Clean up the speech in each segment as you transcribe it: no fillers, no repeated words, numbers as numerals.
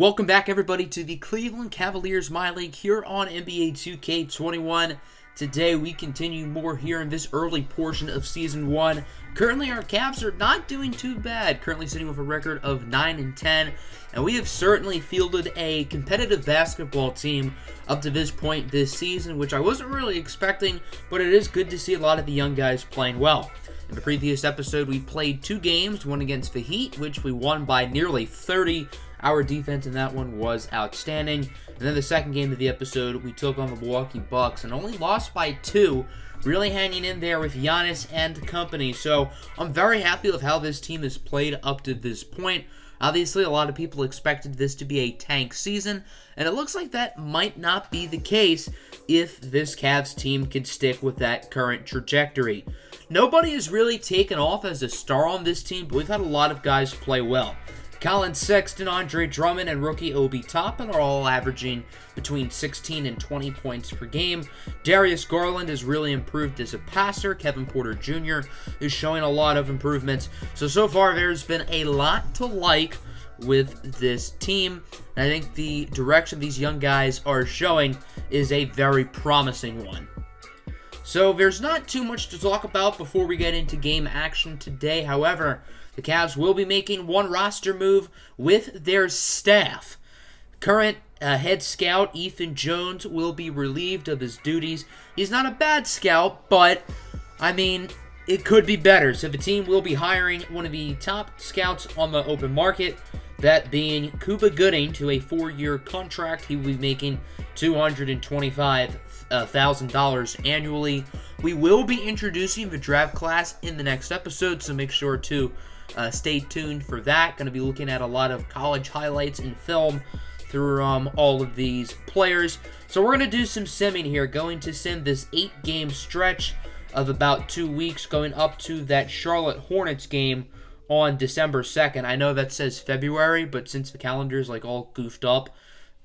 Welcome back, everybody, to the Cleveland Cavaliers MyLeague here on NBA2K21. Today, we continue more here in this early portion of Season 1. Currently, our Cavs are not doing too bad, currently sitting with a record of 9-10, and we have certainly fielded a competitive basketball team up to this point this season, which I wasn't really expecting, but it is good to see a lot of the young guys playing well. In the previous episode, we played 2 games, one against the Heat, which we won by nearly 30. Our defense in that one was outstanding. And then the second game of the episode, we took on the Milwaukee Bucks and only lost by 2, really hanging in there with Giannis and company. So I'm very happy with how this team has played up to this point. Obviously, a lot of people expected this to be a tank season, and it looks like that might not be the case if this Cavs team can stick with that current trajectory. Nobody has really taken off as a star on this team, but we've had a lot of guys play well. Collin Sexton, Andre Drummond, and rookie Obi Toppin are all averaging between 16 and 20 points per game. Darius Garland has really improved as a passer. Kevin Porter Jr. is showing a lot of improvements. So far, there's been a lot to like with this team. And I think the direction these young guys are showing is a very promising one. So there's not too much to talk about before we get into game action today. However, the Cavs will be making one roster move with their staff. Current head scout Ethan Jones will be relieved of his duties. He's not a bad scout, but, I mean, it could be better. So the team will be hiring one of the top scouts on the open market, that being Cuba Gooding, to a 4-year contract. He will be making $225,000 annually. We will be introducing the draft class in the next episode, so make sure to stay tuned for that. Going to be looking at a lot of college highlights and film through all of these players. So we're going to do some simming here. Going to sim this 8-game stretch of about 2 weeks, going up to that Charlotte Hornets game on December 2nd. I know that says February, but since the calendar's like all goofed up,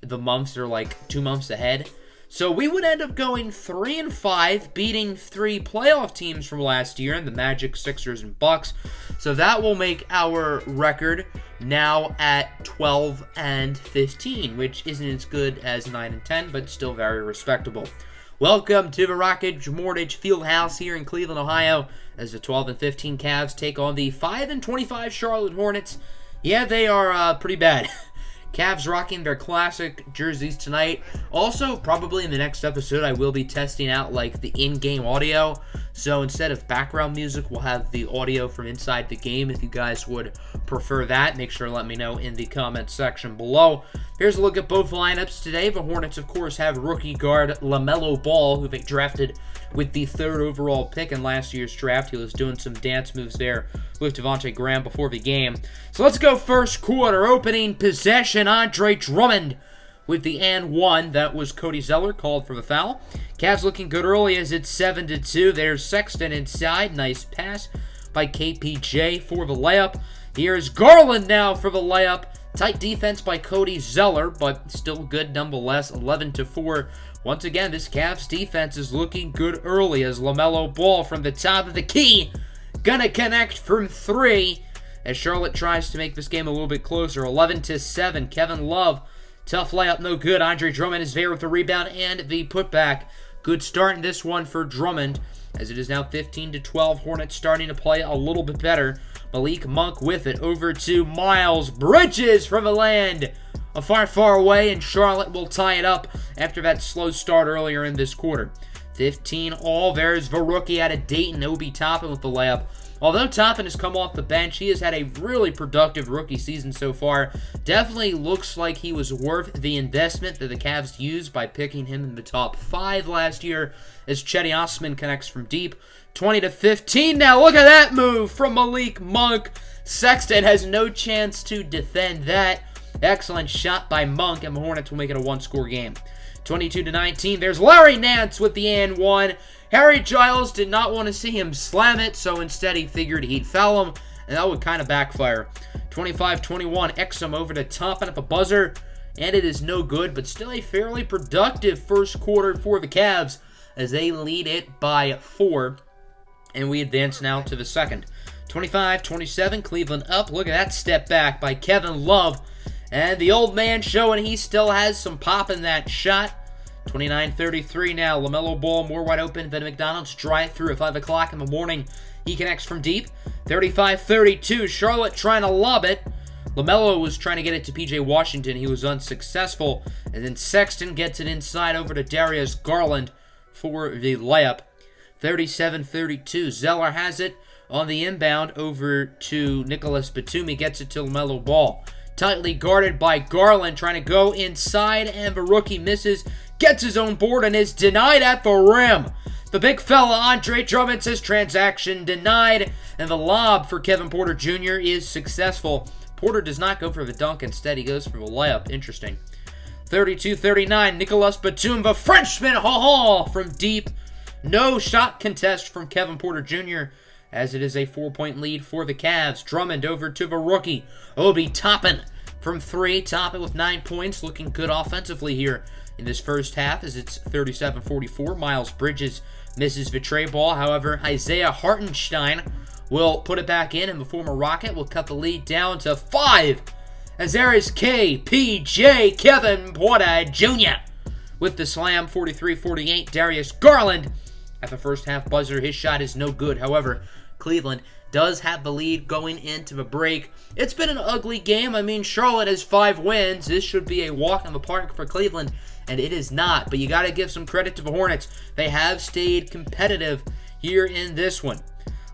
the months are like 2 months ahead. So we would end up going 3-5, beating 3 playoff teams from last year, the Magic, Sixers, and Bucks. So that will make our record now at 12-15, which isn't as good as 9-10, but still very respectable. Welcome to the Rocket Mortgage Fieldhouse here in Cleveland, Ohio, as the 12-15 Cavs take on the 5-25 Charlotte Hornets. Yeah, they are pretty bad. Cavs rocking their classic jerseys tonight. Also, probably in the next episode, I will be testing out like the in-game audio. So instead of background music, we'll have the audio from inside the game. If you guys would prefer that, make sure to let me know in the comment section below. Here's a look at both lineups today. The Hornets, of course, have rookie guard LaMelo Ball, who they drafted with the 3rd overall pick in last year's draft. He was doing some dance moves there with Devontae Graham before the game. So let's go first quarter. Opening possession, Andre Drummond with the and 1. That was Cody Zeller called for the foul. Cavs looking good early as it's 7-2. There's Sexton inside. Nice pass by KPJ for the layup. Here's Garland now for the layup. Tight defense by Cody Zeller, but still good nonetheless. 11-4. Once again, this Cavs defense is looking good early as LaMelo Ball from the top of the key. Gonna connect from 3 as Charlotte tries to make this game a little bit closer. 11-7. Kevin Love. Tough layup, no good. Andre Drummond is there with the rebound and the putback. Good start in this one for Drummond, as it is now 15-12. Hornets starting to play a little bit better. Malik Monk with it over to Miles Bridges from the land. A far away, and Charlotte will tie it up after that slow start earlier in this quarter. 15 all. There's the rookie out of Dayton, Obi Toppin with the layup. Although Toppin has come off the bench, he has had a really productive rookie season so far. Definitely looks like he was worth the investment that the Cavs used by picking him in the top 5 last year, as Cedi Osman connects from deep. 20-15. Now look at that move from Malik Monk. Sexton has no chance to defend that. Excellent shot by Monk, and the Hornets will make it a 1-score game. 22-19. There's Larry Nance with the and 1. Harry Giles did not want to see him slam it, so instead he figured he'd foul him, and that would kind of backfire. 25-21. Exum over to Toppin at the buzzer, and it is no good, but still a fairly productive first quarter for the Cavs as they lead it by 4, and we advance now to the second. 25-27. Cleveland up. Look at that step back by Kevin Love And the old man showing he still has some pop in that shot. 29-33 now. LaMelo Ball more wide open than McDonald's drive-through at 5 o'clock in the morning. He connects from deep. 35-32. Charlotte trying to lob it. LaMelo was trying to get it to P.J. Washington. He was unsuccessful. And then Sexton gets it inside over to Darius Garland for the layup. 37-32. Zeller has it on the inbound over to Nicholas Batum. He gets it to LaMelo Ball. Tightly guarded by Garland, trying to go inside, and the rookie misses. Gets his own board and is denied at the rim. The big fella, Andre Drummond, says transaction denied, and the lob for Kevin Porter Jr. is successful. Porter does not go for the dunk. Instead, he goes for the layup. Interesting. 32-39, Nicholas Batum, the Frenchman, from deep. No shot contest from Kevin Porter Jr., as it is a 4-point lead for the Cavs. Drummond over to the rookie, Obi Toppin from 3. Toppin with 9 points, looking good offensively here in this first half, as it's 37-44. Miles Bridges misses the tray ball. However, Isaiah Hartenstein will put it back in, and the former Rocket will cut the lead down to 5. As there is KPJ Kevin Porter Jr. with the slam. 43-48. Darius Garland at the first half buzzer. His shot is no good. However, Cleveland does have the lead going into the break. It's been an ugly game. I mean, Charlotte has 5 wins. This should be a walk in the park for Cleveland, and it is not. But you got to give some credit to the Hornets. They have stayed competitive here in this one.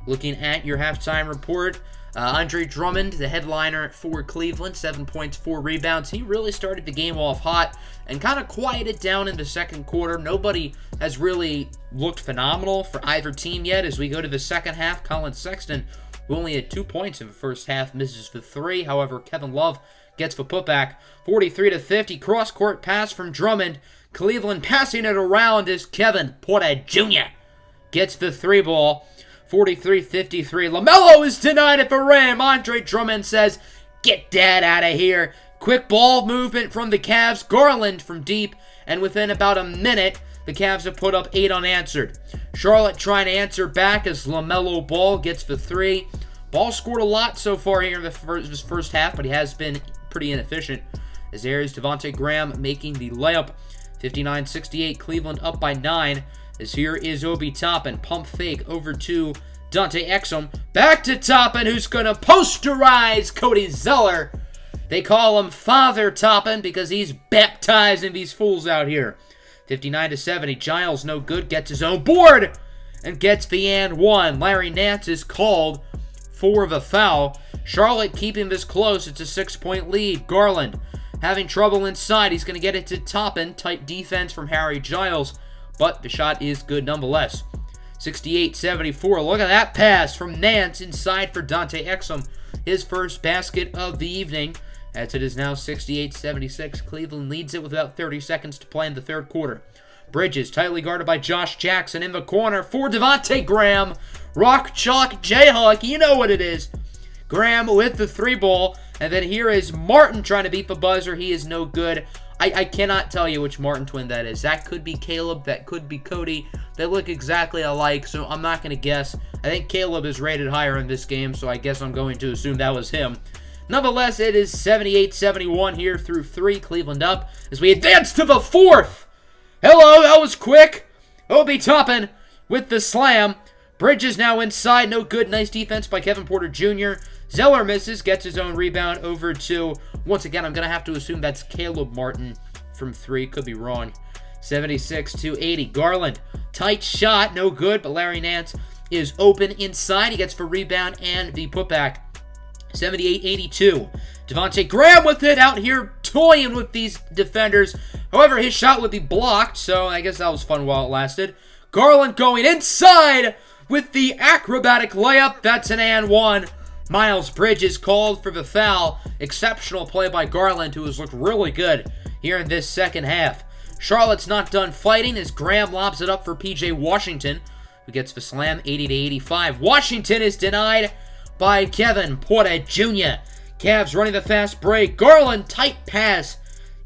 Looking at your halftime report, Andre Drummond, the headliner for Cleveland, 7 points, 4 rebounds. He really started the game off hot and kind of quieted down in the second quarter. Nobody has really looked phenomenal for either team yet. As we go to the second half, Colin Sexton, who only had 2 points in the first half, misses the 3. However, Kevin Love gets the putback. 43-50, cross-court pass from Drummond. Cleveland passing it around as Kevin Porter Jr. gets the 3 ball. 43-53. LaMelo is denied at the rim. Andre Drummond says, "Get that out of here." Quick ball movement from the Cavs. Garland from deep. And within about a minute, the Cavs have put up 8 unanswered. Charlotte trying to answer back as LaMelo Ball gets the 3. Ball scored a lot so far here in this first half, but he has been pretty inefficient. As there is Devontae Graham making the layup. 59-68. Cleveland up by 9. As here is Obi Toppin. Pump fake over to Dante Exum. Back to Toppin, who's going to posterize Cody Zeller. They call him Father Toppin because he's baptizing these fools out here. 59-70. Giles, no good, gets his own board and gets the and 1. Larry Nance is called for the foul. Charlotte keeping this close. It's a 6-point lead. Garland having trouble inside. He's going to get it to Toppin. Tight defense from Harry Giles, but the shot is good nonetheless. 68-74. Look at that pass from Nance inside for Dante Exum. His first basket of the evening, as it is now 68-76. Cleveland leads it with about 30 seconds to play in the third quarter. Bridges tightly guarded by Josh Jackson in the corner for Devontae Graham. Rock, chalk, Jayhawk, you know what it is. Graham with the 3 ball, and then here is Martin trying to beat the buzzer. He is no good. I cannot tell you which Martin twin that is. That could be Caleb. That could be Cody. They look exactly alike, so I'm not going to guess. I think Caleb is rated higher in this game, so I guess I'm going to assume that was him. Nonetheless, it is 78-71 here through 3. Cleveland up as we advance to the 4th. Hello, that was quick. Obi Toppin with the slam. Bridges now inside. No good. Nice defense by Kevin Porter Jr. Zeller misses. Gets his own rebound over to, once again, I'm going to have to assume that's Caleb Martin from 3. Could be wrong. 76-80. Garland. Tight shot. No good, but Larry Nance is open inside. He gets the rebound and the putback. 78-82. Devontae Graham with it out here toying with these defenders. However, his shot would be blocked, so I guess that was fun while it lasted. Garland going inside with the acrobatic layup. That's an and 1. Miles Bridges called for the foul. Exceptional play by Garland, who has looked really good here in this second half. Charlotte's not done fighting as Graham lobs it up for P.J. Washington, who gets the slam. 80-85. Washington is denied by Kevin Porter Jr. Cavs running the fast break. Garland, tight pass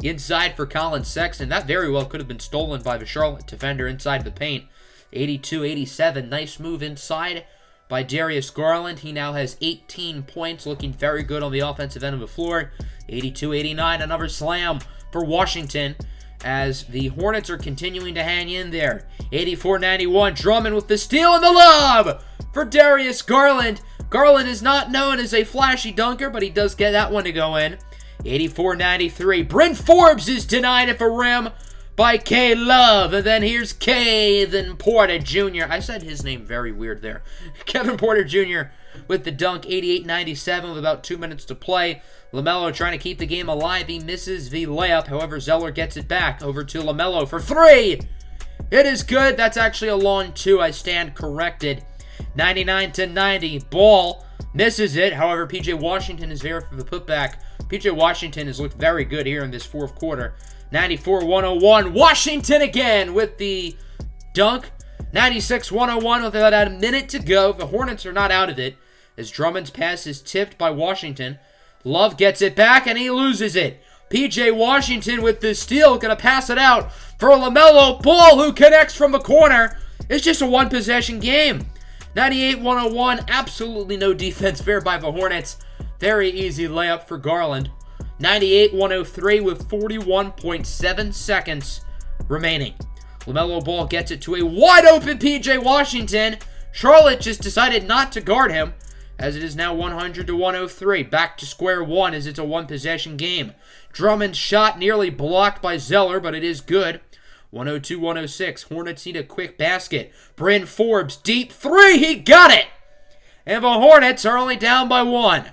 inside for Colin Sexton. That very well could have been stolen by the Charlotte defender inside the paint. 82-87. Nice move inside by Darius Garland. He now has 18 points, looking very good on the offensive end of the floor. 82-89, another slam for Washington as the Hornets are continuing to hang in there. 84-91, Drummond with the steal and the lob for Darius Garland. Garland is not known as a flashy dunker, but he does get that one to go in. 84-93, Bryn Forbes is denied at the rim by K. Love. And then here's Kevin Porter Jr. I said his name very weird there. Kevin Porter Jr. with the dunk, 88-97 with about 2 minutes to play. LaMelo trying to keep the game alive. He misses the layup. However, Zeller gets it back over to LaMelo for 3. It is good. That's actually a long 2. I stand corrected. 99-90. Ball misses it. However, P.J. Washington is there for the putback. P.J. Washington has looked very good here in this fourth quarter. 94-101. Washington again with the dunk. 96-101 with about a minute to go. The Hornets are not out of it as Drummond's pass is tipped by Washington. Love gets it back and he loses it. P.J. Washington with the steal. Going to pass it out for LaMelo Ball, who connects from the corner. It's just a one-possession game. 98-101. Absolutely no defense there by the Hornets. Very easy layup for Garland. 98-103 with 41.7 seconds remaining. LaMelo Ball gets it to a wide-open P.J. Washington. Charlotte just decided not to guard him, as it is now 100-103. Back to square one as it's a one-possession game. Drummond's shot nearly blocked by Zeller, but it is good. 102-106. Hornets need a quick basket. Bryn Forbes, deep 3. He got it! And the Hornets are only down by 1.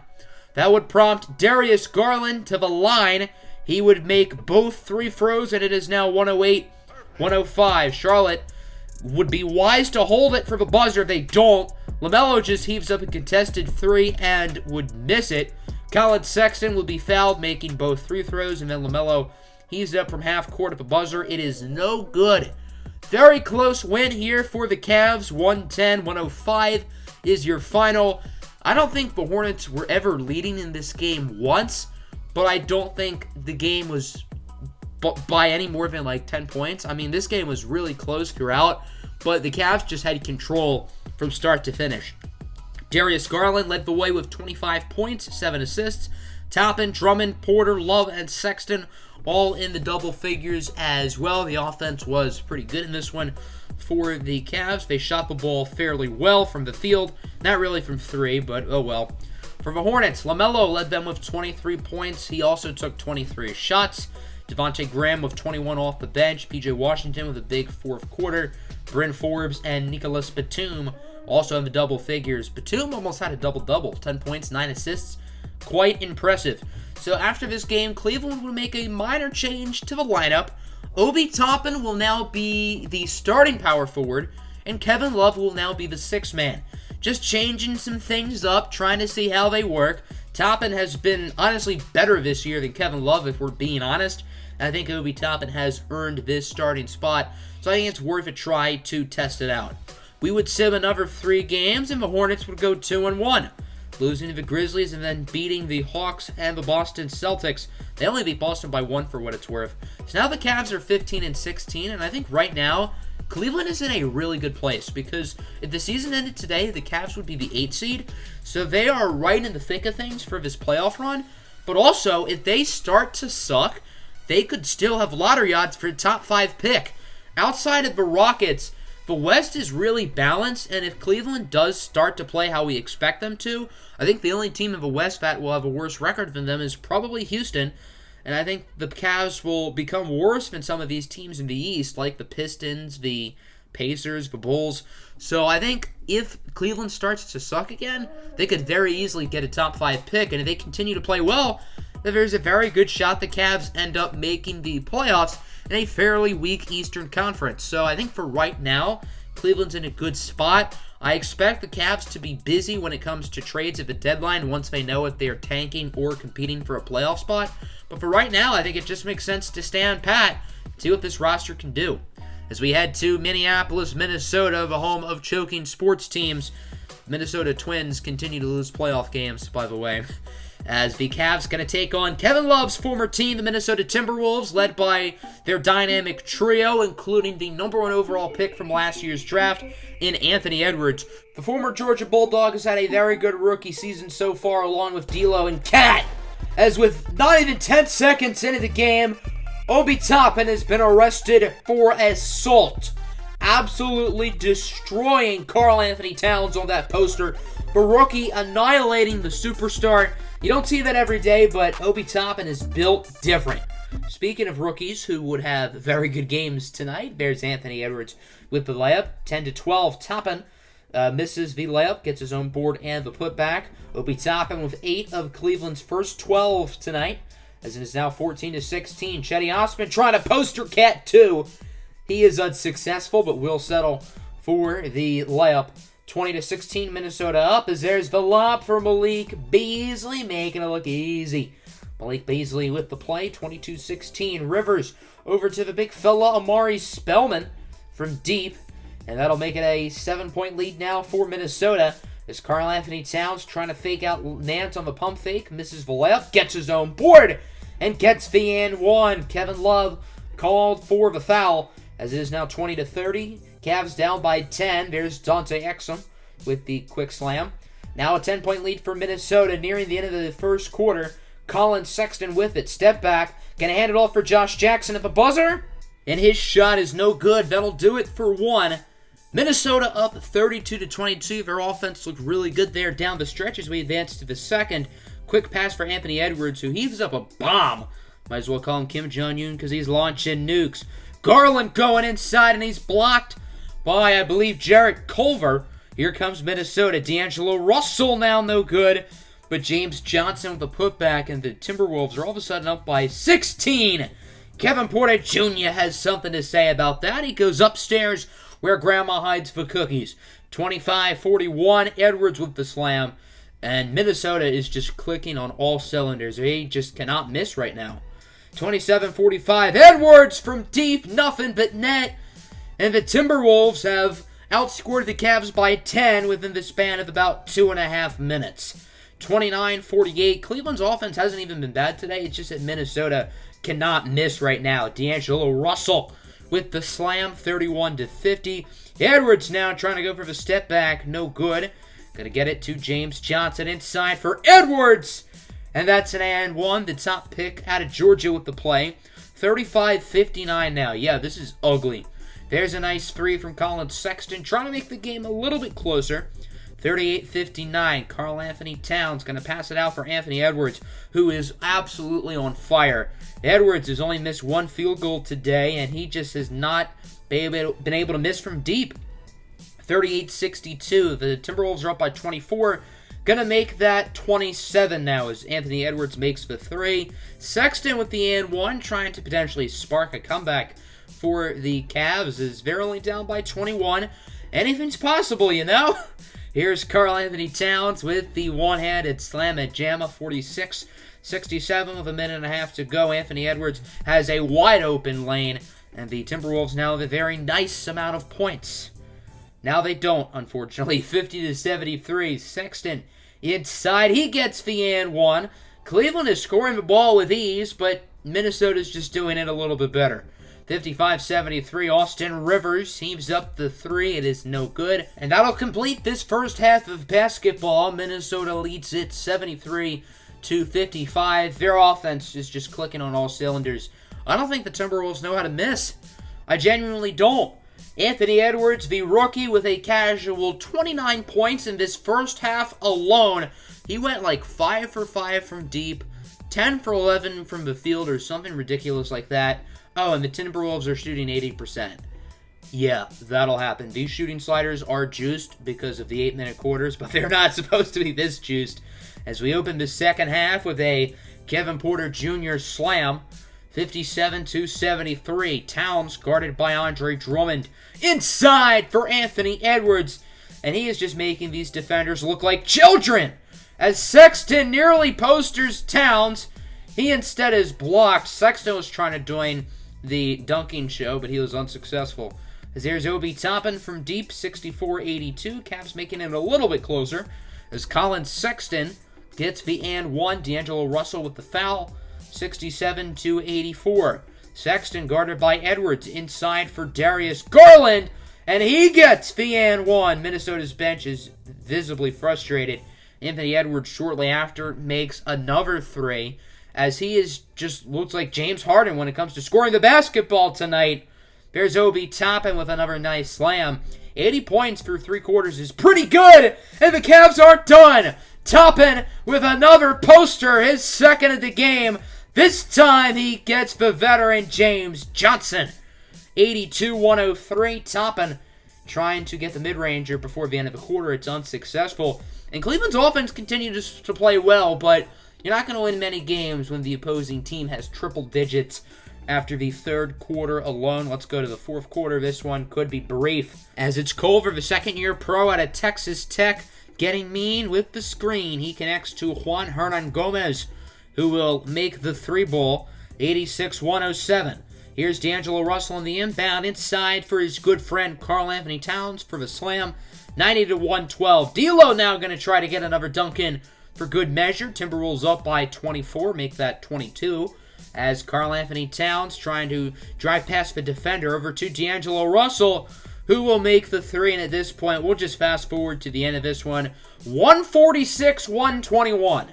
That would prompt Darius Garland to the line. He would make both 3 throws, and it is now 108-105. Charlotte would be wise to hold it for the buzzer. They don't. LaMelo just heaves up a contested 3 and would miss it. Colin Sexton would be fouled, making both 3 throws, and then LaMelo heaves it up from half court at the buzzer. It is no good. Very close win here for the Cavs. 110-105 is your final. I don't think the Hornets were ever leading in this game once, but I don't think the game was by any more than like 10 points. I mean, this game was really close throughout, but the Cavs just had control from start to finish. Darius Garland led the way with 25 points, 7 assists. Toppin, Drummond, Porter, Love, and Sexton all in the double figures as well. The offense was pretty good in this one for the Cavs. They shot the ball fairly well from the field. Not really from 3, but oh well. For the Hornets, LaMelo led them with 23 points. He also took 23 shots. Devontae Graham with 21 off the bench. P.J. Washington with a big fourth quarter. Bryn Forbes and Nicholas Batum also in the double figures. Batum almost had a double-double. 10 points, 9 assists. Quite impressive. So after this game, Cleveland will make a minor change to the lineup. Obi Toppin will now be the starting power forward, and Kevin Love will now be the 6th man. Just changing some things up, trying to see how they work. Toppin has been honestly better this year than Kevin Love, if we're being honest. I think Obi Toppin has earned this starting spot, so I think it's worth a try to test it out. We would sim another 3 games, and the Hornets would go 2-1. Losing to the Grizzlies and then beating the Hawks and the Boston Celtics. They only beat Boston by 1 for what it's worth. So now the Cavs are 15-16, and I think right now, Cleveland is in a really good place because if the season ended today, the Cavs would be the 8th seed. So they are right in the thick of things for this playoff run. But also, if they start to suck, they could still have lottery odds for a top 5 pick. Outside of the Rockets, the West is really balanced, and if Cleveland does start to play how we expect them to, I think the only team in the West that will have a worse record than them is probably Houston, and I think the Cavs will become worse than some of these teams in the East, like the Pistons, the Pacers, the Bulls. So I think if Cleveland starts to suck again, they could very easily get a top 5 pick, and if they continue to play well, then there's a very good shot the Cavs end up making the playoffs in a fairly weak Eastern Conference. So I think for right now, Cleveland's in a good spot. I expect the Cavs to be busy when it comes to trades at the deadline once they know if they're tanking or competing for a playoff spot. But for right now, I think it just makes sense to stand pat, see what this roster can do. As we head to Minneapolis, Minnesota, the home of choking sports teams. Minnesota Twins continue to lose playoff games, by the way. as the Cavs going to take on Kevin Love's former team, the Minnesota Timberwolves, led by their dynamic trio, including the #1 overall pick from last year's draft in Anthony Edwards. The former Georgia Bulldog has had a very good rookie season so far, along with D'Lo and Cat, as with not even 10 seconds into the game, Obi Toppin has been arrested for assault, absolutely destroying Karl Anthony Towns on that poster. The rookie annihilating the superstar. You don't see that every day, but Obi Toppin is built different. Speaking of rookies who would have very good games tonight, there's Anthony Edwards with the layup. 10-12, Toppin misses the layup, gets his own board and the putback. Obi Toppin with 8 of Cleveland's first 12 tonight, as it is now 14-16. Chetty Osman trying to poster Cat 2. He is unsuccessful, but will settle for the layup. 20-16, Minnesota up, as there's the lob for Malik Beasley, making it look easy. Malik Beasley with the play, 22-16. Rivers over to the big fella, Amari Spellman from deep, and that'll make it a 7-point lead now for Minnesota, as Karl Anthony Towns trying to fake out Nance on the pump fake, misses the layup, gets his own board, and gets the and one. Kevin Love called for the foul, as it is now 20-30. Cavs down by 10. There's Dante Exum with the quick slam. Now a 10-point lead for Minnesota nearing the end of the first quarter. Colin Sexton with it. Step back. Gonna hand it off for Josh Jackson at the buzzer. And his shot is no good. That'll do it for one. Minnesota up 32-22. Their offense looked really good there down the stretch as we advance to the second. Quick pass for Anthony Edwards, who heaves up a bomb. Might as well call him Kim Jong-un because he's launching nukes. Garland going inside, and he's blocked by, I believe, Jarrett Culver. Here comes Minnesota. D'Angelo Russell now no good, but James Johnson with a putback, and the Timberwolves are all of a sudden up by 16. Kevin Porter Jr. has something to say about that. He goes upstairs where Grandma hides the cookies. 25-41, Edwards with the slam, and Minnesota is just clicking on all cylinders. They just cannot miss right now. 27-45, Edwards from deep, nothing but net. And the Timberwolves have outscored the Cavs by 10 within the span of about 2.5 minutes. 29-48, Cleveland's offense hasn't even been bad today. It's just that Minnesota cannot miss right now. D'Angelo Russell with the slam, 31-50. Edwards now trying to go for the step back, no good. Gonna get it to James Johnson inside for Edwards. And that's an and one, the top pick out of Georgia with the play. 35-59 now. Yeah, this is ugly. There's a nice three from Colin Sexton, trying to make the game a little bit closer. 38-59, Karl Anthony Towns going to pass it out for Anthony Edwards, who is absolutely on fire. Edwards has only missed one field goal today, and he just has not been able to miss from deep. 38-62, the Timberwolves are up by 24. Going to make that 27 now as Anthony Edwards makes the three. Sexton with the and one, trying to potentially spark a comeback for the Cavs, as they're only down by 21. Anything's possible, you know? Here's Karl Anthony Towns with the one-handed slam at Jamma, 46-67 with a minute and a half to go. Anthony Edwards has a wide-open lane, and the Timberwolves now have a very nice amount of points. Now they don't, unfortunately. 50-73, Sexton inside. He gets the and one. Cleveland is scoring the ball with ease, but Minnesota's just doing it a little bit better. 55-73, Austin Rivers heaves up the three. It is no good. And that'll complete this first half of basketball. Minnesota leads it 73-55. Their offense is just clicking on all cylinders. I don't think the Timberwolves know how to miss. I genuinely don't. Anthony Edwards, the rookie, with a casual 29 points in this first half alone. He went like 5 for 5 from deep, 10 for 11 from the field, or something ridiculous like that. Oh, and the Timberwolves are shooting 80%. Yeah, that'll happen. These shooting sliders are juiced because of the 8-minute quarters, but they're not supposed to be this juiced. As we open the second half with a Kevin Porter Jr. slam, 57-73. Towns guarded by Andre Drummond. Inside for Anthony Edwards. And he is just making these defenders look like children. As Sexton nearly posters Towns, he instead is blocked. Sexton was trying to join the dunking show, but he was unsuccessful. As there's Obi Toppin from deep, 64-82. Cavs making it a little bit closer. As Colin Sexton gets the and one. D'Angelo Russell with the foul. 67-84. Sexton guarded by Edwards inside for Darius Garland. And he gets the and one. Minnesota's bench is visibly frustrated. Anthony Edwards shortly after makes another three, as he is just looks like James Harden when it comes to scoring the basketball tonight. There's Obi Toppin with another nice slam. 80 points through 3 quarters is pretty good, and the Cavs aren't done. Toppin with another poster, his second of the game. This time he gets the veteran James Johnson. 82-103. Toppin trying to get the mid-ranger before the end of the quarter. It's unsuccessful. And Cleveland's offense continues to play well, but you're not going to win many games when the opposing team has triple digits after the third quarter alone. Let's go to the fourth quarter. This one could be brief, as it's Culver, the second-year pro out of Texas Tech, getting mean with the screen. He connects to Juan Hernan Gomez, who will make the three ball. 86-107. Here's D'Angelo Russell on the inbound inside for his good friend Karl Anthony Towns for the slam. 90-112. D'Lo now going to try to get another dunk in for good measure. Timberwolves up by 24, make that 22. As Karl Anthony Towns trying to drive past the defender over to D'Angelo Russell, who will make the three. And at this point, we'll just fast forward to the end of this one. 146-121.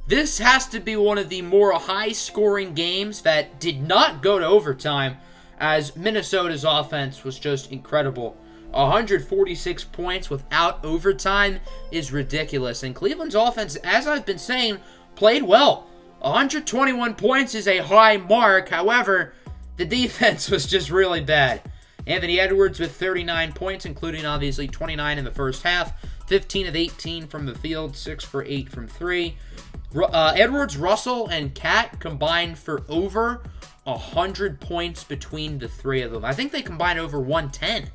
This has to be one of the more high-scoring games that did not go to overtime, as Minnesota's offense was just incredible. 146 points without overtime is ridiculous. And Cleveland's offense, as I've been saying, played well. 121 points is a high mark. However, the defense was just really bad. Anthony Edwards with 39 points, including obviously 29 in the first half. 15 of 18 from the field, 6 for 8 from 3. Edwards, Russell, and Cat combined for over 100 points between the three of them. I think they combined over 110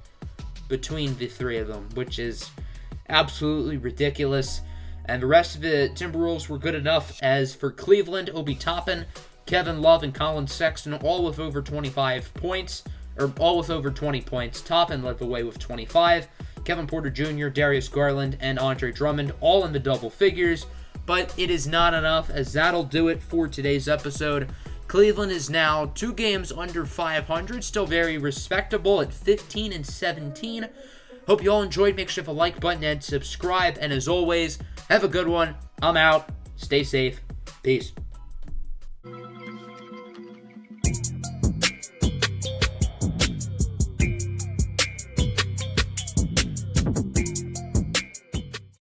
between the three of them, which is absolutely ridiculous. And the rest of the Timberwolves were good enough. As for Cleveland, Obi Toppin, Kevin Love, and Colin Sexton, all with over 25 points, or all with over 20 points. Toppin led the way with 25. Kevin Porter Jr., Darius Garland, and Andre Drummond, all in the double figures. But it is not enough, as that'll do it for today's episode. Cleveland is now 2 games under 500, still very respectable at 15-17. Hope you all enjoyed. Make sure to hit the like button and subscribe. And as always, have a good one. I'm out. Stay safe. Peace.